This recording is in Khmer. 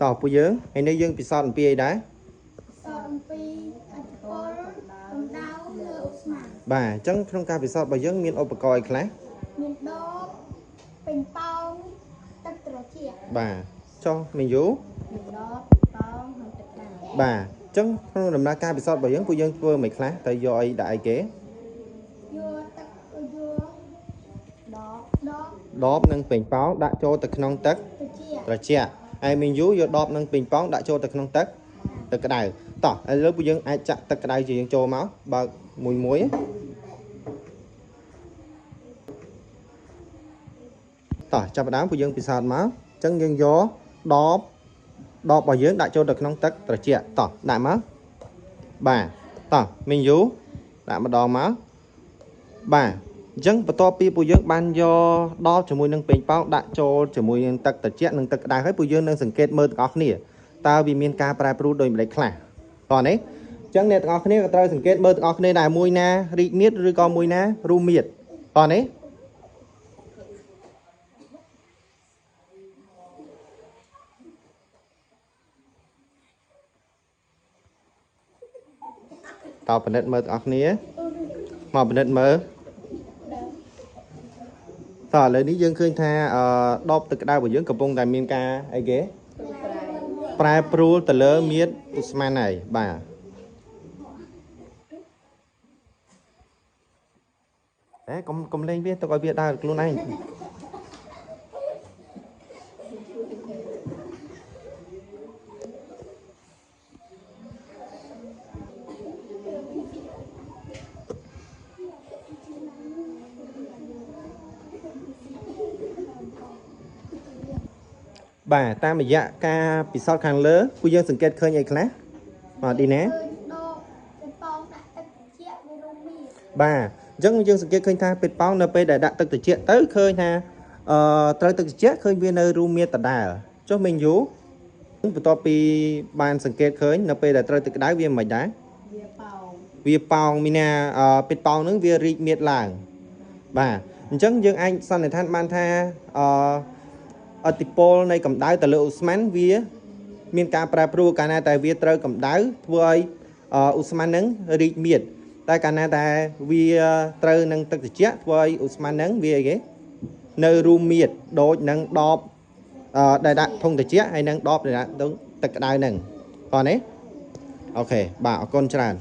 ต่อปุยเยอะให้ในยังปีศาจปีไอ้ได้บ่าจังtrongการปีศาจบ่ยังมีอุปกรณ์คล้ายมีดอกเป็นเป้าตัดตรเจีย บ่าcho mình vô มีดอกเป้าหันตะกร้า บ่าจังtrongដំណើរការពិសោធន៍របស់យើងពួកយើងធ្វើមិនខ្លះតែយកអីដាក់អីគេ vô tắc vô đọt đọt ដបនិងពេញប៉ោងដាក់ចូលទៅក្នុងទឹក ត្រជា ត្រជាក់ហើយមីងយូយកដបនិងពេញប៉ោងដាក់ចូលទៅក្នុងទឹកក្តៅតោះឥឡូវពួកយើងអាចចាក់ទឹកក្តៅជាយើងចូលមកបើកមួយតោះចាប់ផ្ដើមពួកយើងពិសោធន៍មកអញ្ចឹងយើងយកដបរបស់យើងដាក់ចូលទៅក្នុងទឹកត្រជាក់តោះដាក់មកបាទតោះមីងយូដាក់ម្ដងមកបាទអញ្ចឹងបន្ទាប់ពីពួកយើងបានយកដបជាមួយនឹងពេញប៉ោងដាក់ចូលជាមួយនឹងទឹកត្រជាក់និងទឹកក្តៅហើយពួកយើងនឹងសង្កេតមើលទាំងអស់គ្នាតើវាមានការប្រែប្រួលដូចម្តេចខ្លះតោះនេះអញ្ចឹងអ្នកទាំងអស់គ្នាក៏ត្រូវសង្កេតមើលទាំងអស់គ្នាដែរមួយណារីកមៀតឬក៏មួយណារូមមៀតតោះនេះតើពិនិត្យមើលទាំងអស់គ្នាមកពិនិត្យមើលតើឥឡូវនេះយើងឃើញថាដបទឹកក្តៅរបស់យើងកំពុងតែមានការអីគេប្រែប្រួលទៅលើមៀតឧស្ម័នហើយបាទតែកុំលេងវាទុកឲ្យវាដើរខ្លួនឯងបាទតាមរយៈការពិសោធន៍ខាងលើពួកយើងសង្កេតឃើញអីខ្លះបាទឌីណាបាទអញ្ចឹងយើងសង្កេតឃើញថាពេទ្យប៉ោងនៅពេលដែលដាក់ទឹកត្រជាក់ទៅឃើញថាត្រូវទឹកត្រជាក់ឃើញវានៅរួមមៀតដដែលចុះមិញយូបន្ទាប់ពីបានសង្កេតឃើញនៅពេលដែលត្រូវទឹកក្តៅវាមិនដែរវាប៉ោងមីណាពេទ្យប៉ោងនឹងវារីកមៀតឡើងបាទអញ្ចឹងយើងអាចសន្និដ្ឋានបានថាអតិពលនៃកម្ដៅទៅលើឧស្ម័នវាមានការប្រែប្រួលកាលណាតែវាត្រូវកម្ដៅធ្វើឲ្យឧស្ម័ននឹងរីកមៀតតែកាលណាតែវាត្រូវនឹងទឹកត្រជាក់ធ្វើឲ្យឧស្ម័ននឹងវាអីគេនៅរួមមៀតដូចនឹងដបដែលដាក់ធុងត្រជាក់ហើយនឹងដបដែលដាក់ទឹកក្តៅនឹងតោះនេះអូខេបាទអរគុណច្រើន